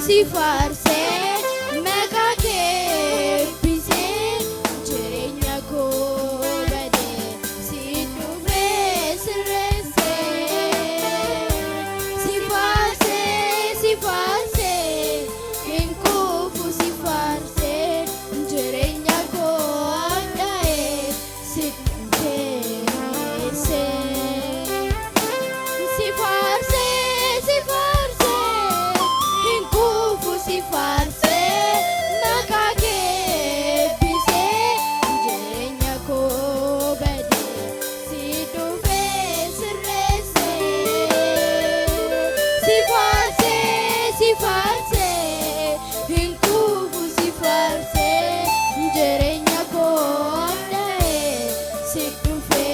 si farse mekake bise jirenya ko bade si dube sirese si farse inkufu si farse jirenya ko adae si dube si farse inkufu si farse mekake bise jirenya ko bade si dube sirese si farse inkufu si farse jirenya ko adae si dube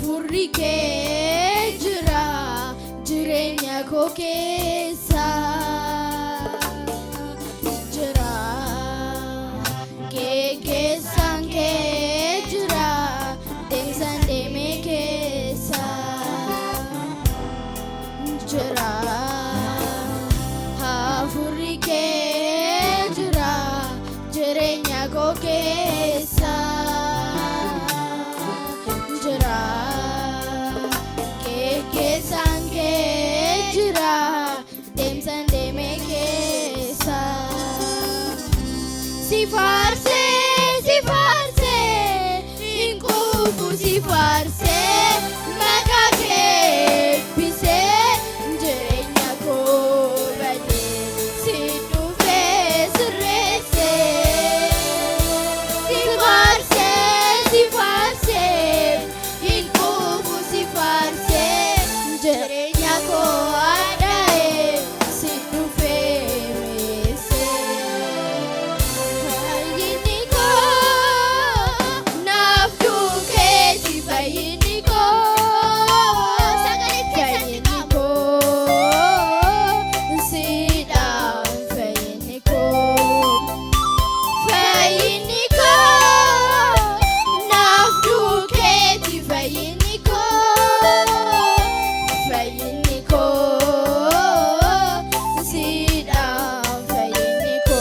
Furrike jira jirenya ko keessa jira keessan kee jira deemsan deeme keessa jira furrike jira jirenya ko keessa sange jira deemsan deeme keessa si farse inkufu si farse mekake bise jirenya ko bade si dube sirese si farse inkufu si farse jirenya ko adae si dube mese fayyini ko naaf duukeeti fayyini ko siidhaan fayyini ko naaf duukeeti fayyini ko siidhaan fayyini ko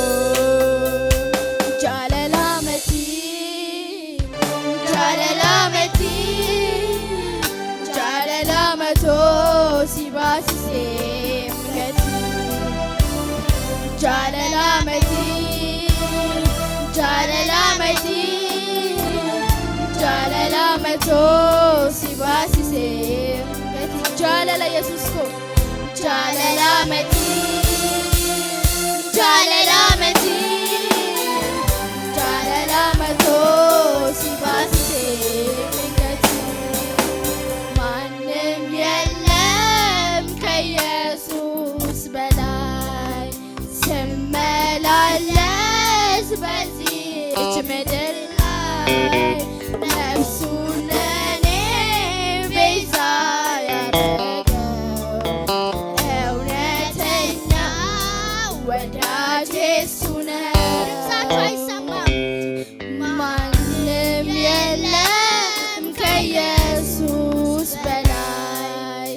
jaalalamatoo si baasisee mul'atti jaalalamatoo si baasisee mul'atti jaalala yesus ko jaalalamatoo si baasisee mul'atti ማንም የለም ከኢየሱስ በላይ ስመላለስ በዚህች ምድር ላይ ነፍሱን ለእኔ ቤዛ ያደረገው እውነተኛ ወዳጄ እሱ ነው። ማንም የለም ከኢየሱስ በላይ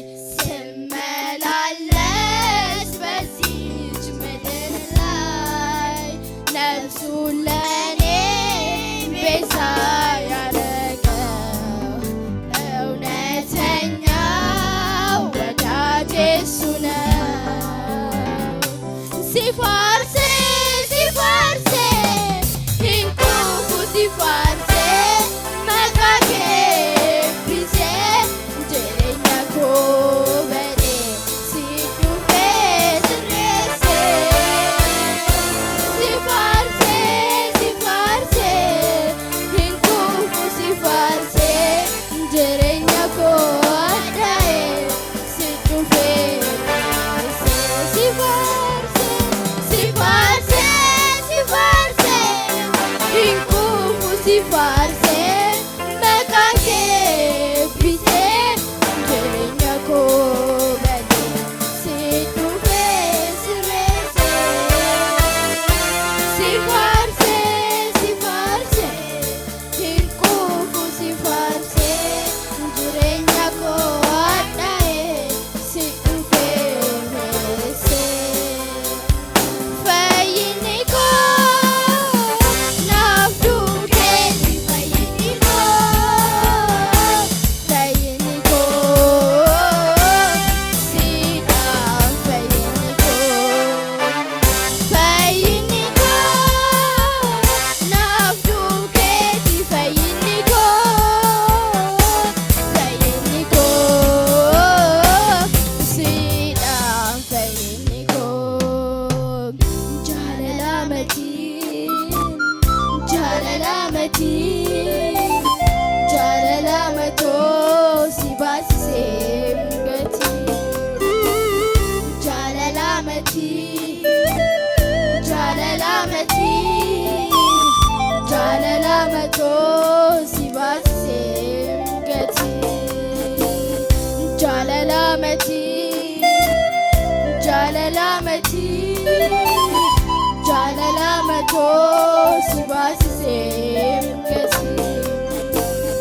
ስመላለስ በዚህች ምድር ላይ ነፍሱን ለእኔ ቤዛ ያደረገው እውነተኛ ወዳጄ እሱ ነው። si farse inkufu si farse mekake bise jirenya ko bade si dube sirese si farse inkufu si farse jirenya ko adae matosi basim gati jalalamati jalalamati jalalamatosi basim gati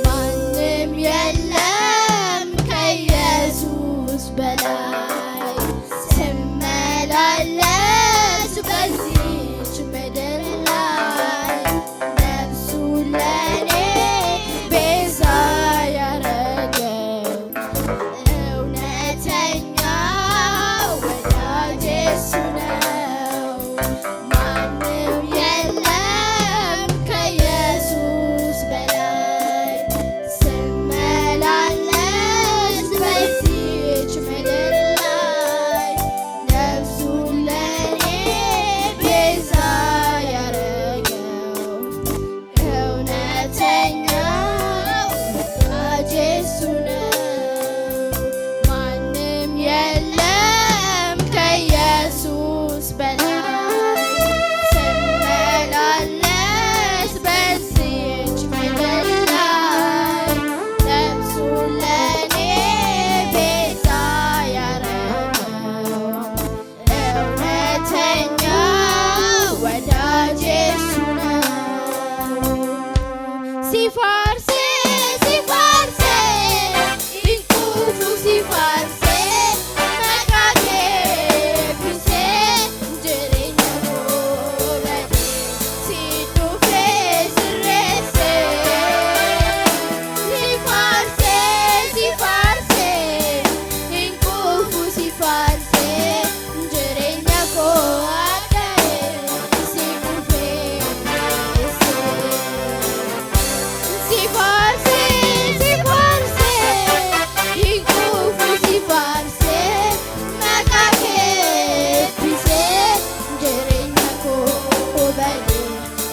ማንም የለም ከኢየሱስ በላይ ስመላለስ በዚች ምድር ላይ ነፍሱን ለኔ ቤዛ ያረገው እውነተኛ ወዳጄ እሱ ነው። ማንም የለም ከኢየሱስ በላይ ስመላለስ በዚች ምድር ላይ ነፍሱን ለኔ ቤዛ ያረገው እውነተኛ ወዳጄ እሱ ነው። ማንም የለም ከኢየሱስ በላይ ስመላለስ በዚች ምድር ላይ ነፍሱን ለኔ ቤዛ ያረገው እውነተኛ ወዳጄ እሱ ነው። ሲፋርሴ ሲፋርሴ ኢንቁፉ ሲፋርሴ መቃቴ ፒሴ እንጀሬኛ ጎበዴ ሲጡፌ ስሬሴ ሲፋርሴ ሲፋርሴ ኢንቁፉ ሲፋርሴ እንጀሬኛ ጎበዴ ሲጡፌ ሲፋርሴ ሲፋርሴ ኢንቁፉ ሲፋርሴ መቃኬ ፒሴ እንጀሬኛ ጎበዴ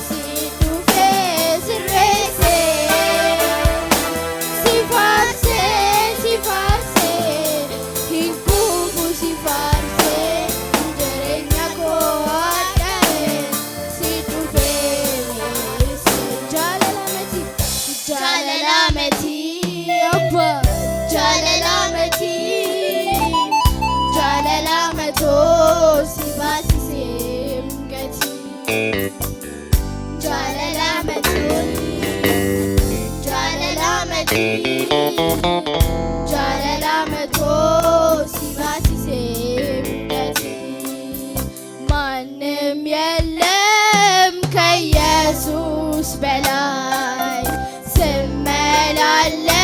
ሲጡፌ ስሬሴ ሲፋርሴ ሲፋርሴ ኢንቁፉ ሲፋርሴ እንጀሬኛ ጎበዴ ሲጡፌ ጃለላመቲ ጃለላመቲ ኦቦ ጃለላመቲ ጃለላመቶ ሲባሲሴም ገቲ ጃለላመቲ ጃለላመቲ ጃለላመቶ ሲባሲሴም ገቲ ማንም የለም ከኢየሱስ በላይ ስመላለስ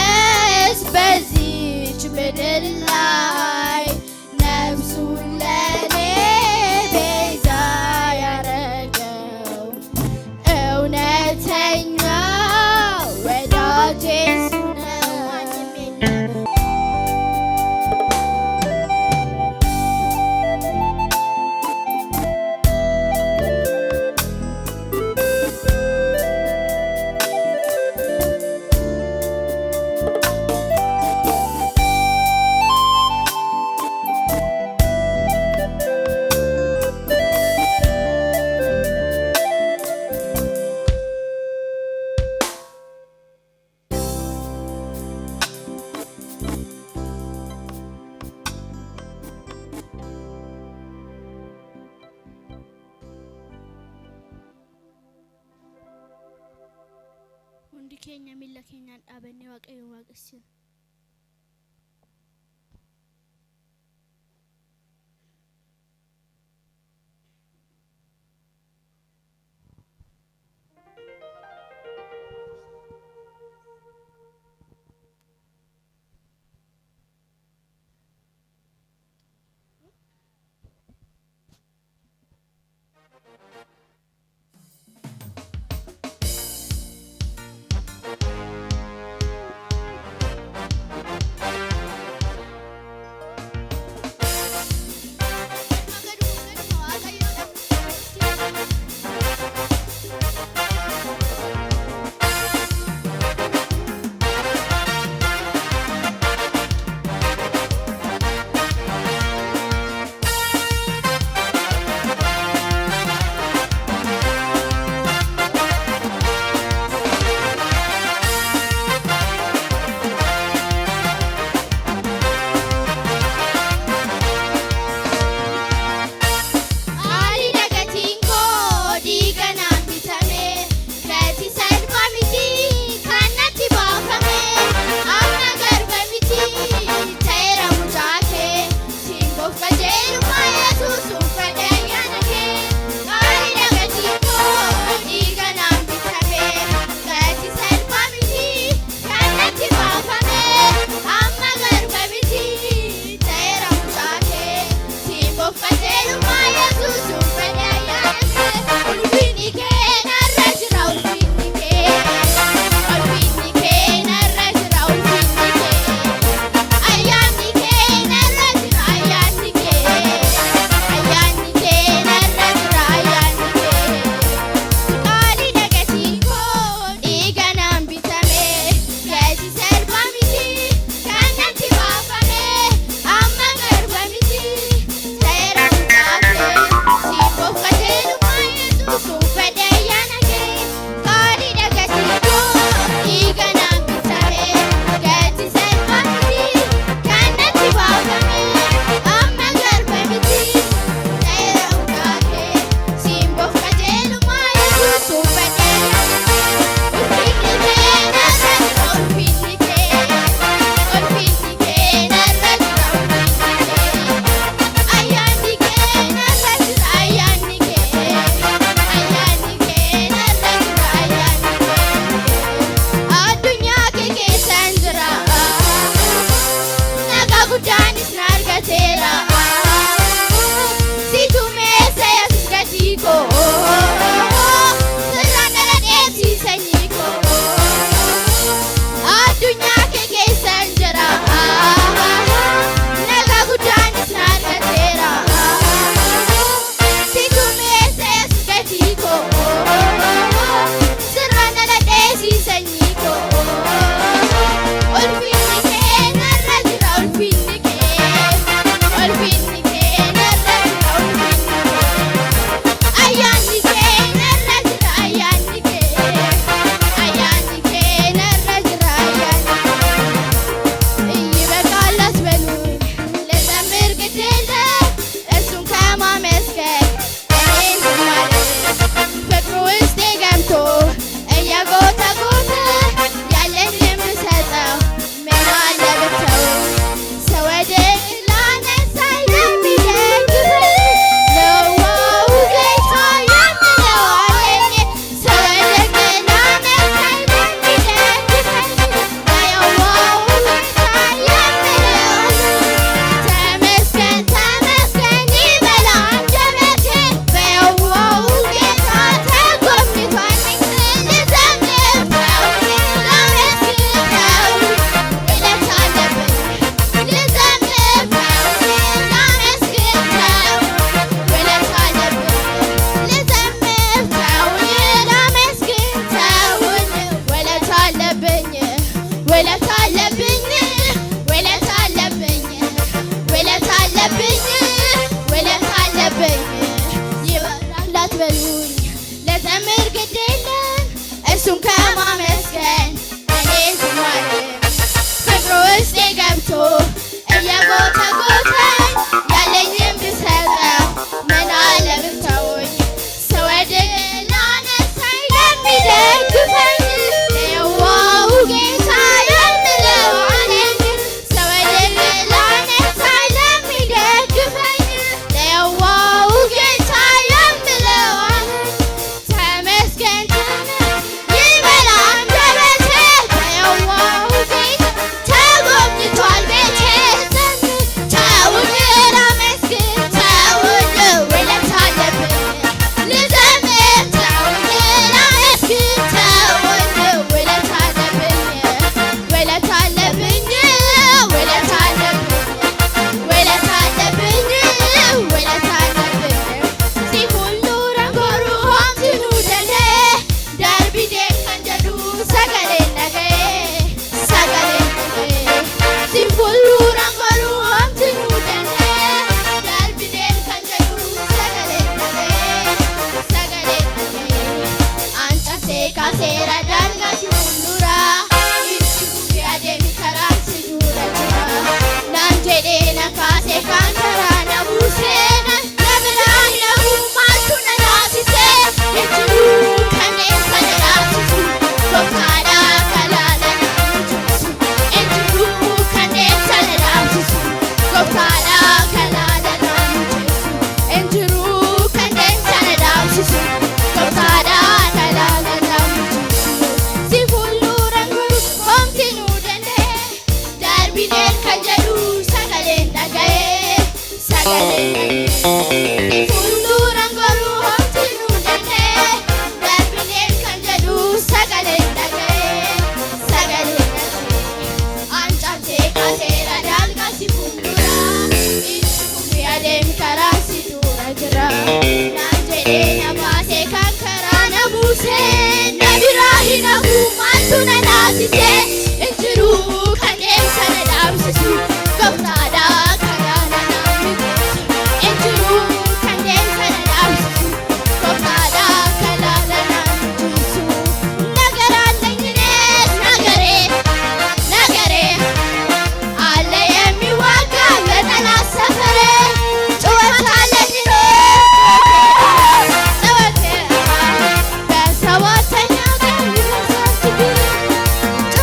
በዚች ምድር ላይ ነፍሱን ለኔ ቤዛ ያረገው እውነተኛ ወዳጄ እሱ ነው። ማንም የለም hundi keenya miilla keenyaan dhaabannee waaqayyo waaqessina.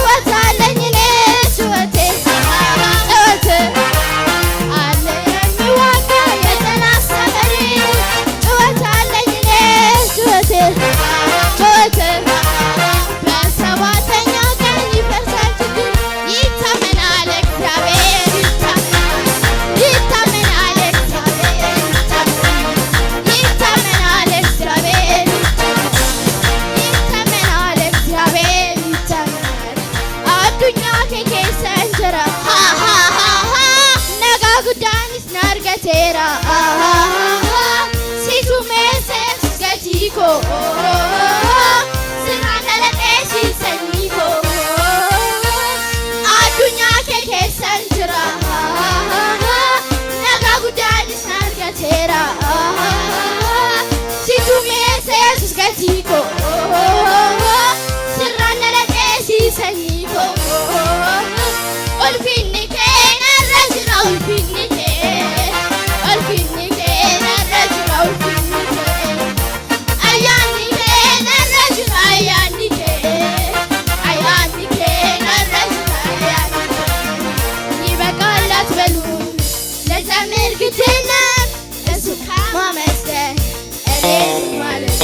What argateera situ meesee gatiko siraan dhaladhee siisaniiko addunyaa kee keessan jira nagaa guddaanis argateera situ meesee gatiko siraan dhaladhee siisaniiko olfinni kee narra jira olfinni kee narra jira olfinni kee ayyaanni kee narra jira ayyaanni kee narra jira ayyaanni kee ይበቃል አትበሉ ለዘምር ግድነት ለሱ ከማመስገን እኔ ማለት